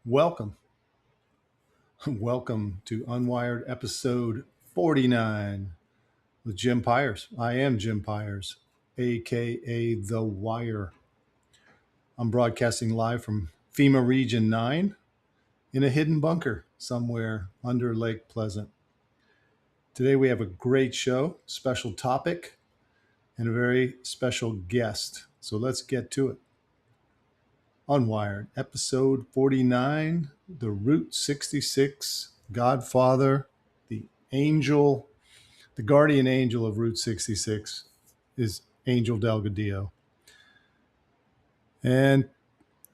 Welcome. Welcome to UnWired episode 49 with Jim Pyers. I am Jim Pyers, aka The Wire. I'm broadcasting live from FEMA Region 9 in a hidden bunker somewhere under Lake Pleasant. Today we have a great show, special topic, and a very special guest. So let's get to it. Unwired, episode 49, the Route 66 Godfather, the angel, the guardian angel of Route 66 is Angel Delgadillo. And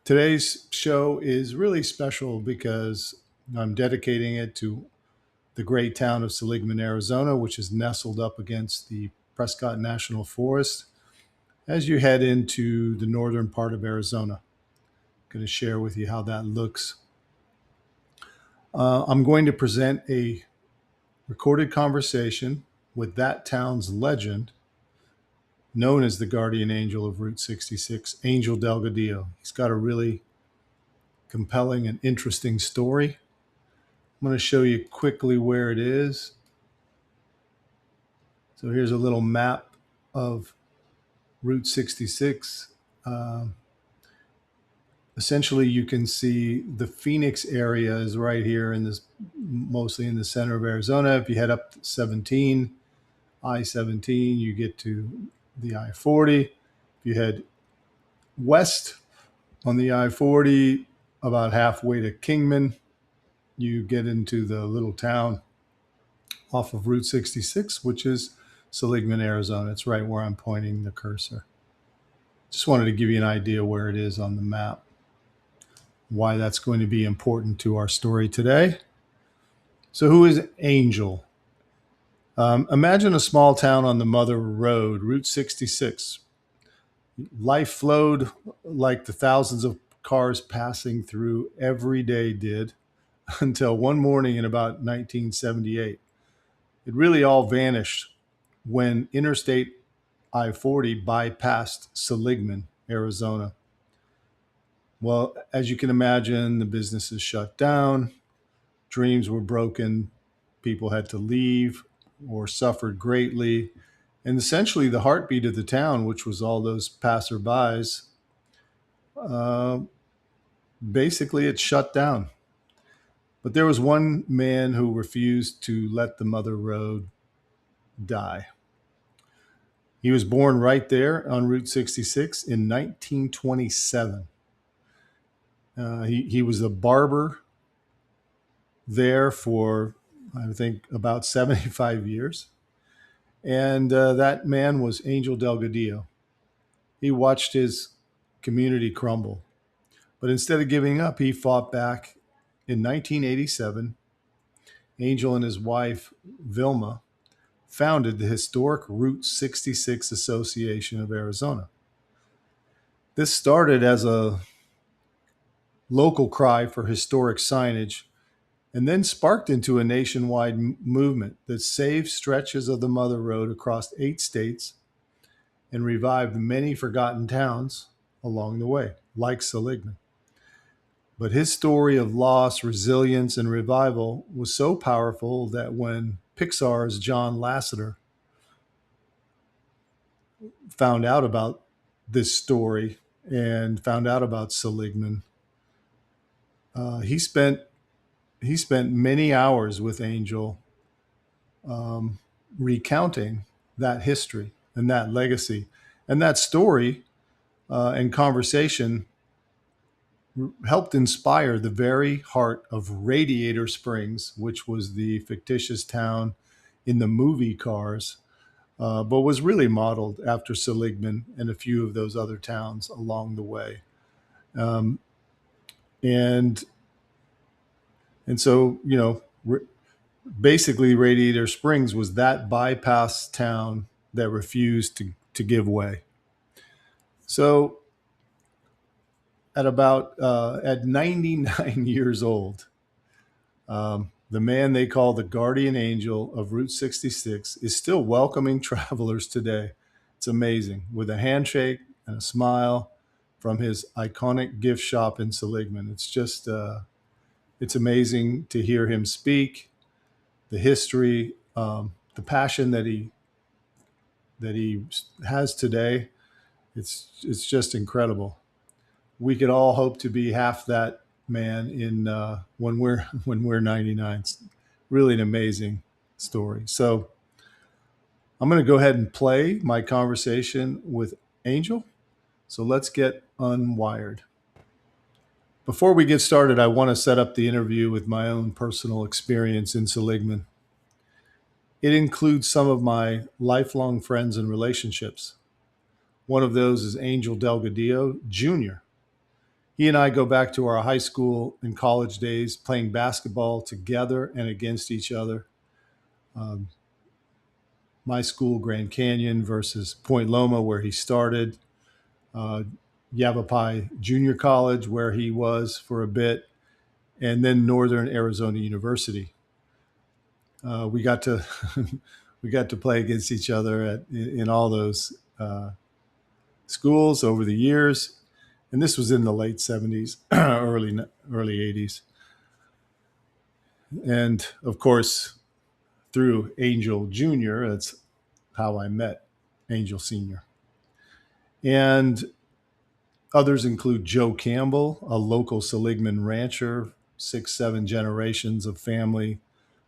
today's show is really special because I'm dedicating it to the great town of Seligman, Arizona, which is nestled up against the Prescott National Forest as you head into the northern part of Arizona. Going to share with you how that looks. I'm going to present a recorded conversation with that town's legend, known as the guardian angel of Route 66, Angel Delgadillo. He's got a really compelling and interesting story. I'm going to show you quickly where it is. So here's a little map of Route 66. Essentially, you can see the Phoenix area is right here in this, mostly in the center of Arizona. If you head up 17, I-17, you get to the I-40. If you head west on the I-40, about halfway to Kingman, you get into the little town off of Route 66, which is Seligman, Arizona. It's right where I'm pointing the cursor. Just wanted to give you an idea where it is on the map, why that's going to be important to our story today. So who is Angel? Imagine a small town on the Mother Road, Route 66. Life flowed like the thousands of cars passing through every day did until one morning in about 1978. It really all vanished when Interstate I-40 bypassed Seligman, Arizona. Well, as you can imagine, the businesses shut down, dreams were broken, people had to leave or suffered greatly. And essentially the heartbeat of the town, which was all those passerbys, basically it shut down. But there was one man who refused to let the Mother Road die. He was born right there on Route 66 in 1927. He was a barber there for, I think, about 75 years. And that man was Angel Delgadillo. He watched his community crumble. But instead of giving up, he fought back. In 1987, Angel and his wife, Vilma, founded the historic Route 66 Association of Arizona. This started as a local cry for historic signage and then sparked into a nationwide movement that saved stretches of the Mother Road across 8 states and revived many forgotten towns along the way, like Seligman. But his story of loss, resilience, and revival was so powerful that when Pixar's John Lasseter found out about this story and found out about Seligman, he spent many hours with Angel recounting that history and that legacy. And that story and conversation helped inspire the very heart of Radiator Springs, which was the fictitious town in the movie Cars, but was really modeled after Seligman and a few of those other towns along the way. Um, and so, basically Radiator Springs was that bypass town that refused to give way. So at 99 years old, the man they call the guardian angel of Route 66 is still welcoming travelers today. It's amazing, with a handshake and a smile from his iconic gift shop in Seligman. It's just It's amazing to hear him speak, the history, the passion that he has today. It's just incredible. We could all hope to be half that man in when we're 99. It's really an amazing story. So I'm going to go ahead and play my conversation with Angel. So let's get unwired. Before we get started, I want to set up the interview with my own personal experience in Seligman. It includes some of my lifelong friends and relationships. One of those is Angel Delgadillo Jr. He and I go back to our high school and college days playing basketball together and against each other. Um, my school, Grand Canyon, versus Point Loma, where he started. Yavapai Junior College, where he was for a bit, and then Northern Arizona University. We got to we got to play against each other in all those schools over the years, and this was in the late 70s, early 80s, and of course through Angel Jr. That's how I met Angel Sr. And others include Joe Campbell, a local Seligman rancher, 6-7 generations of family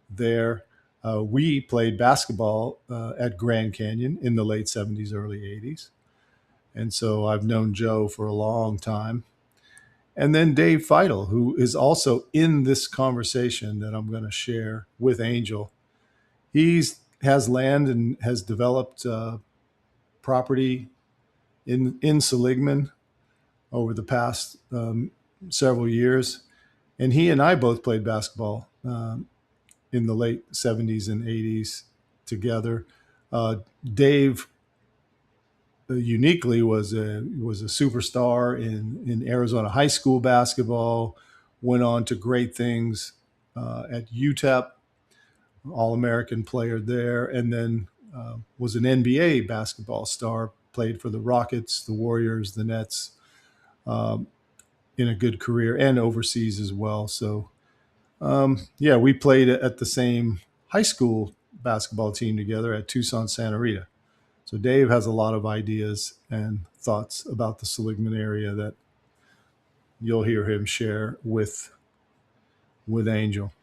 there. We played basketball at Grand Canyon in the late 70s, early 80s. And so I've known Joe for a long time. And then Dave Feitl, who is also in this conversation that I'm going to share with Angel. He has land and has developed property in Seligman over the past several years. And he and I both played basketball in the late 70s and 80s together. Dave uniquely was a superstar in Arizona high school basketball, went on to great things at UTEP, All-American player there, and then was an NBA basketball star, played for the Rockets, the Warriors, the Nets, in a good career, and overseas as well. So we played at the same high school basketball team together at Tucson, Santa Rita. So Dave has a lot of ideas and thoughts about the Seligman area that you'll hear him share with Angel.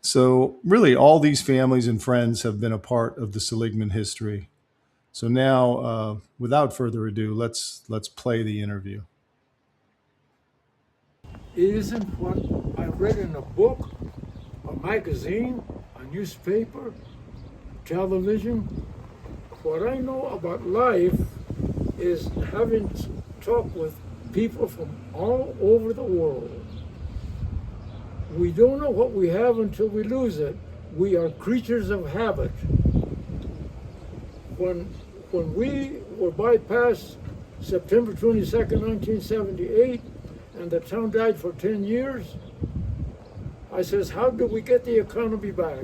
So really all these families and friends have been a part of the Seligman history. So now, without further ado, let's play the interview. It isn't what I read in a book, a magazine, a newspaper, television. What I know about life is having talked with people from all over the world. We don't know what we have until we lose it. We are creatures of habit. When we were bypassed September 22nd, 1978, and the town died for 10 years, I says, how do we get the economy back?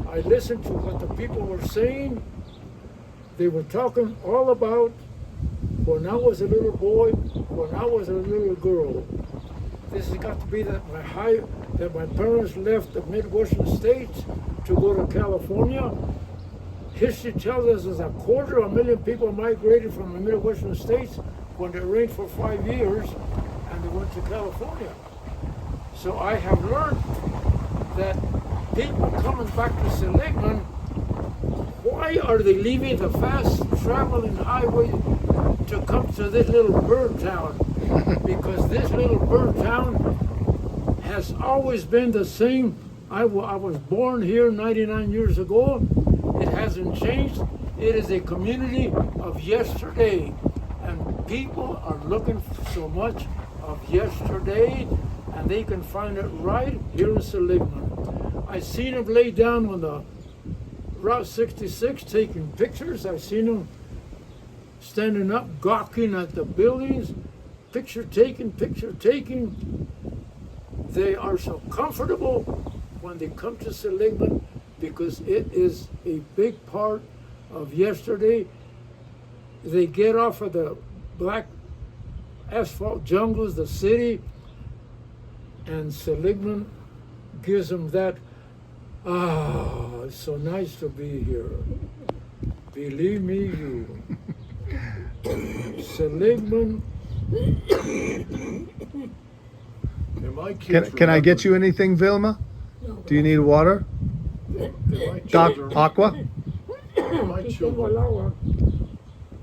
I listened to what the people were saying. They were talking all about when I was a little boy, when I was a little girl. This has got to be that my parents left the Midwestern states to go to California. History tells us there's 250,000 people migrated from the Midwestern states when they reigned for 5 years, and they went to California. So I have learned that people coming back to Seligman, why are they leaving the fast traveling highway to come to this little bird town? Because this little bird town has always been the same. I was born here 99 years ago. It hasn't changed. It is a community of yesterday. And people are looking for so much of yesterday, and they can find it right here in Seligman. I seen them lay down on the Route 66 taking pictures. I seen them standing up gawking at the buildings, picture taking. They are so comfortable when they come to Seligman because it is a big part of yesterday. They get off of the black asphalt jungles, the city, And Seligman gives him that, it's so nice to be here. Believe me, you. Seligman. And my kids Can I get remember- you anything, Vilma? Do you need water? my Doc, children- aqua? My children,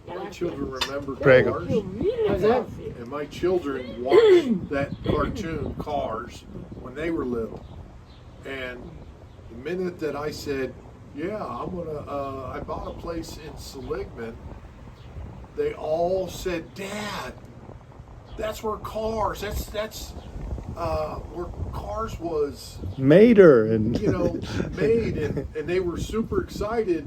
my children remember Prego. Cars, How's that? and my children watched that cartoon Cars when they were little. And the minute that I said, "Yeah, I bought a place in Seligman," they all said, "Dad, that's where Cars. That's where Cars was." Mater and Made, and they were super excited.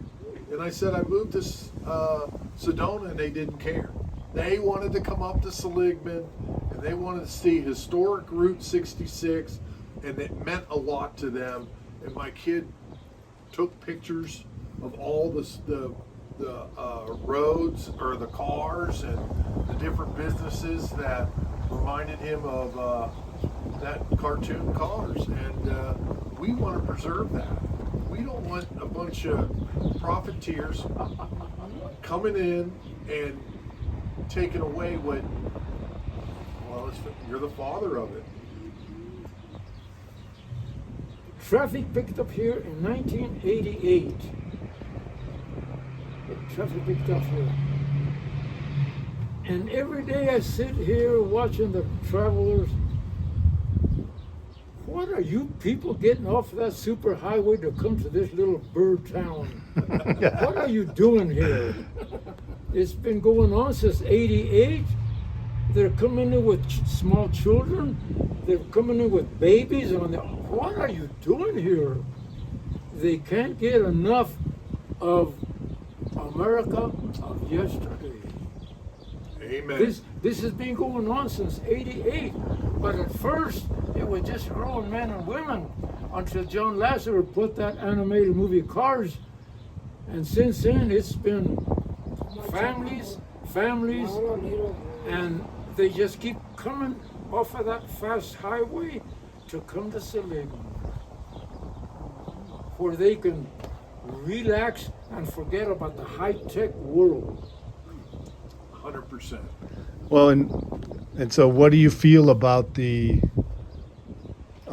And I said I moved to Sedona, and they didn't care. They wanted to come up to Seligman, and they wanted to see historic Route 66, and it meant a lot to them. And my kid took pictures of all the roads or the cars and the different businesses that reminded him of that cartoon Cars, and we want to preserve that. We don't want a bunch of profiteers coming in and taking away what, well, you're the father of it. Traffic picked up here in 1988. Traffic picked up here. And every day I sit here watching the travelers. What are you people getting off that super highway to come to this little bird town? What are you doing here? It's been going on since '88. They're coming in with small children. They're coming in with babies. What are you doing here? They can't get enough of America of yesterday. Amen. This has been going on since '88, but at first it was just grown men and women until John Lasseter put that animated movie Cars, and since then it's been families, and they just keep coming off of that fast highway to come to Seligman, where they can relax and forget about the high-tech world. 100%. well, and so what do you feel about a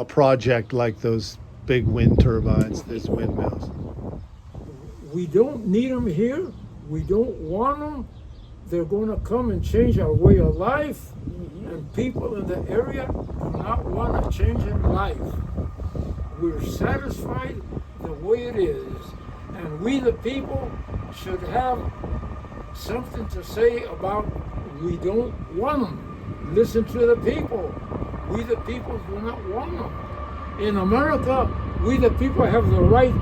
project like those big wind turbines, these windmills? We don't need them here. We don't want them. They're going to come and change our way of life. And people in the area do not want a change in life. We're satisfied the way it is. And we, the people, should have something to say about we don't want them. Listen to the people. We, the people, do not want them. In America, we, the people, have the right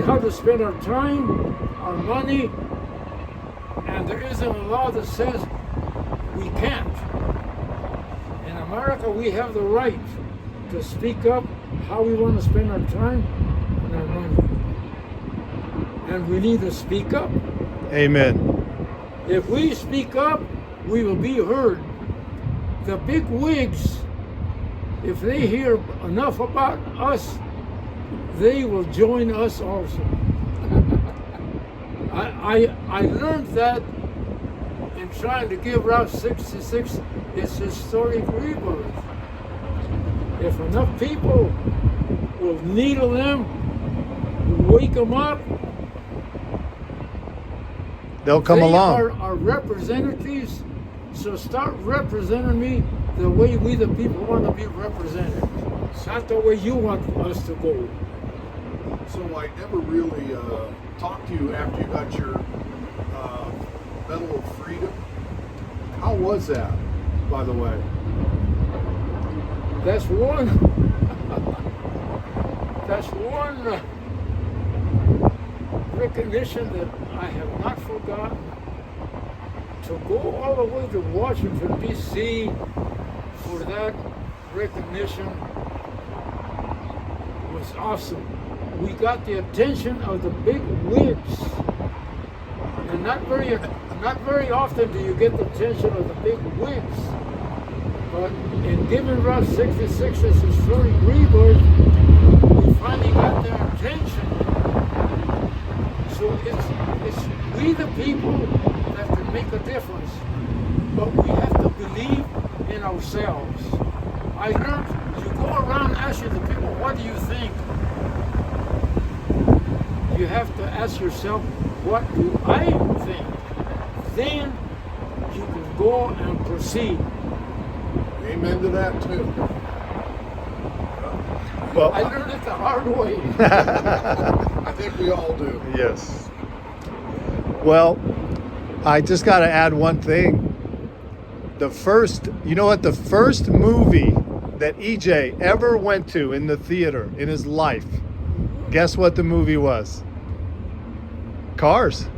how to spend our time, our money, and there isn't a law that says we can't. In America, we have the right to speak up how we want to spend our time and our money. And we need to speak up. Amen. If we speak up, we will be heard. The big wigs, if they hear enough about us, they will join us also. I learned that in trying to give Route 66 its historic rebirth. If enough people will needle them, wake them up, They'll come along. They are our representatives, so start representing me the way we the people want to be represented. It's not the way you want us to go. So I never really talked to you after you got your Medal of Freedom. How was that, by the way? That's one. That's one recognition that I have not forgotten. To go all the way to Washington, D.C. for that recognition was awesome. We got the attention of the big wigs, and not very often do you get the attention of the big wigs. But in giving Route 66 as historic rebirth, we finally got their attention. So it's we the people that can make a difference. But we have to believe in ourselves. I learned you go around asking the people, what do you think? You have to ask yourself, what do I think? Then you can go and proceed. Amen to that too. Well, I learned it the hard way. I think we all do. yes. Well, I just got to add one thing. The first movie that EJ ever went to in the theater in his life, guess what the movie was? Cars.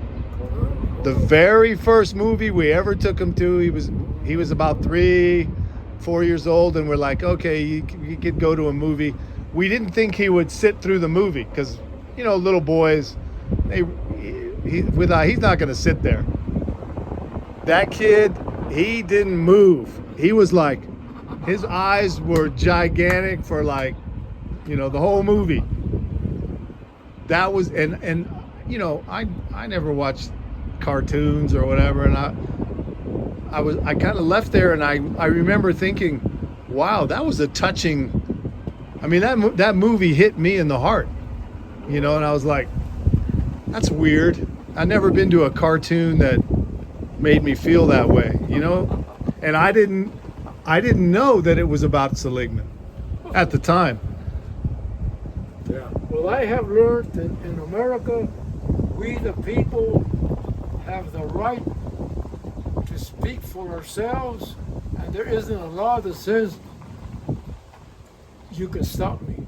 The very first movie we ever took him to, he was about 3-4 years old, and we're like, okay, you could go to a movie. We didn't think he would sit through the movie because, little boys, he's not going to sit there. That kid, he didn't move. He was like, his eyes were gigantic for the whole movie. That was, and I never watched cartoons or whatever, and I kind of left there, and I remember thinking, wow, that was a touching. I mean, that movie hit me in the heart, and I was like, that's weird. I've never been to a cartoon that made me feel that way, and I didn't know that it was about Seligman at the time. Yeah. Well, I have learned that in America, we the people have the right to speak for ourselves, and there isn't a law that says you can stop me.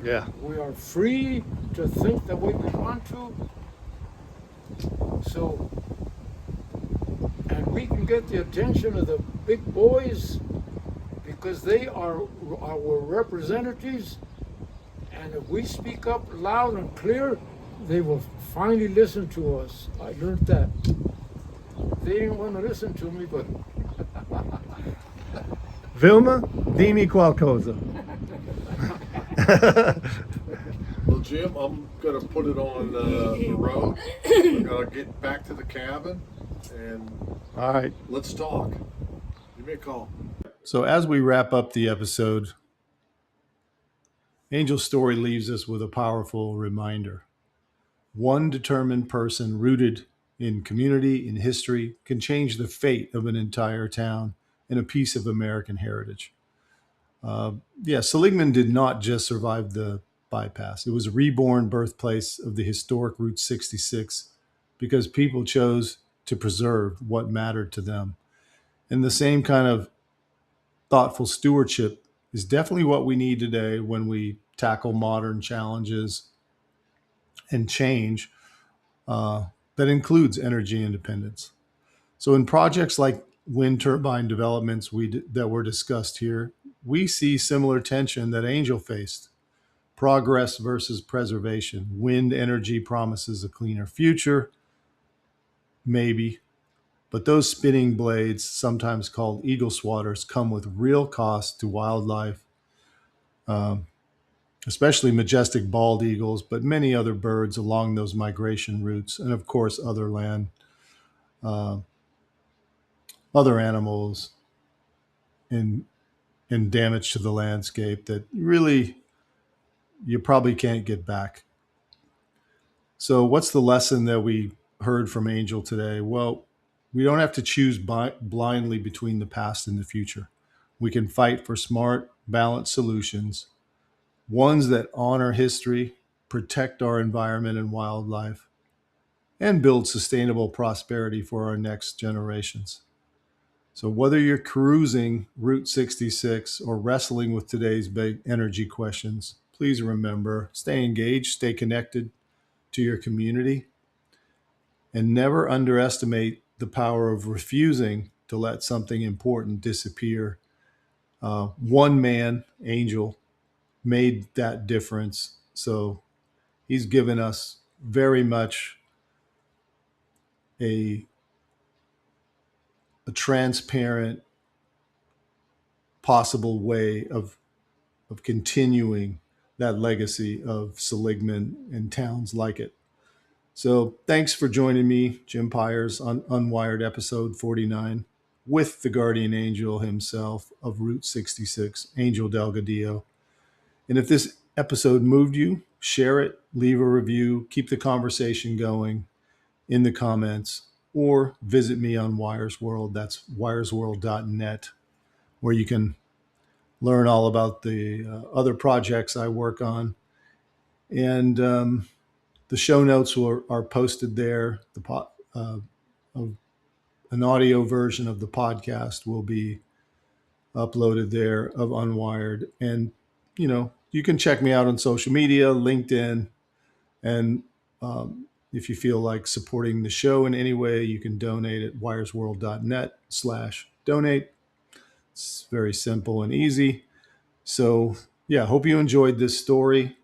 Yeah. We are free to think the way we want to. So, and we can get the attention of the big boys because they are our representatives. And if we speak up loud and clear, they will finally listen to us. I learned that. They didn't want to listen to me, but Vilma, dimmi qualcosa. Well, Jim, I'm going to put it on the road. We're going to get back to the cabin, and All right. let's talk. Give me a call. So as we wrap up the episode, Angel's story leaves us with a powerful reminder. One determined person rooted in community, in history, can change the fate of an entire town and a piece of American heritage. Seligman did not just survive the bypass. It was a reborn birthplace of the historic Route 66 because people chose to preserve what mattered to them. And the same kind of thoughtful stewardship is definitely what we need today when we tackle modern challenges and change that includes energy independence. So in projects like wind turbine developments that were discussed here, we see similar tension that Angel faced. Progress versus preservation. Wind energy promises a cleaner future, maybe, but those spinning blades, sometimes called eagle swatters, come with real costs to wildlife, especially majestic bald eagles, but many other birds along those migration routes, and of course other animals and damage to the landscape that really you probably can't get back. So what's the lesson that we heard from Angel today? Well, we don't have to choose blindly between the past and the future. We can fight for smart, balanced solutions, ones that honor history, protect our environment and wildlife, and build sustainable prosperity for our next generations. So whether you're cruising Route 66 or wrestling with today's big energy questions, please remember, stay engaged, stay connected to your community, and never underestimate the power of refusing to let something important disappear. One man, Angel, made that difference. So he's given us very much a transparent possible way of continuing that legacy of Seligman and towns like it. So thanks for joining me, Jim Pyers, on UnWired episode 49 with the guardian angel himself of Route 66, Angel Delgadillo. And if this episode moved you, share it, leave a review, keep the conversation going in the comments, or visit me on Wires World. That's wiresworld.net, where you can learn all about the other projects I work on. And the show notes are posted there. An audio version of the podcast will be uploaded there of UnWired. And, you can check me out on social media, LinkedIn. And if you feel like supporting the show in any way, you can donate at wiresworld.net/donate. It's very simple and easy. So, yeah, hope you enjoyed this story.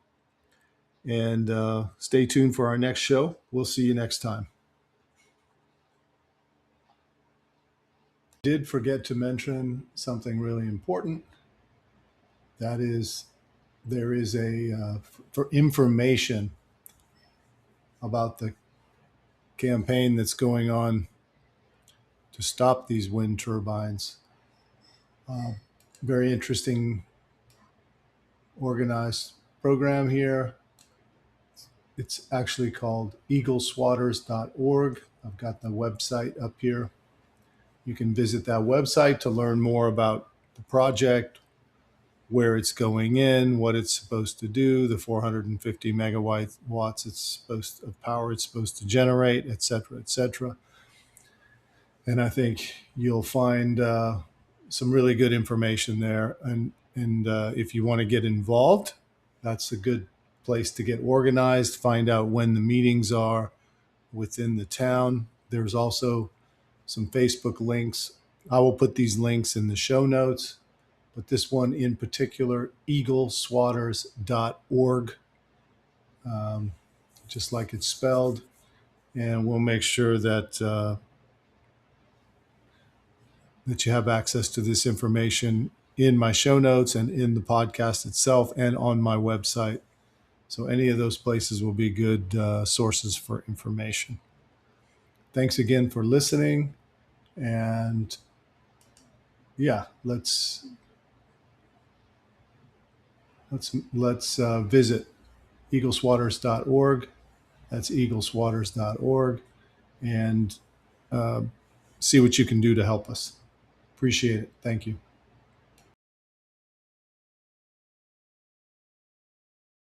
And stay tuned for our next show. We'll see you next time. Did forget to mention something really important. That is, there is for information about the campaign that's going on to stop these wind turbines. Very interesting, organized program here. It's actually called eagleswatters.org. I've got the website up here. You can visit that website to learn more about the project, where it's going in, what it's supposed to do, the 450 megawatts of power it's supposed to generate, et cetera, et cetera. And I think you'll find some really good information there. And if you want to get involved, that's a good place to get organized, find out when the meetings are within the town. There's also some Facebook links. I will put these links in the show notes, but this one in particular, eagleswatters.org, just like it's spelled. And we'll make sure that you have access to this information in my show notes and in the podcast itself and on my website. So any of those places will be good sources for information. Thanks again for listening. And yeah, let's visit eagleswatters.org. That's eagleswatters.org, and see what you can do to help us. Appreciate it. Thank you.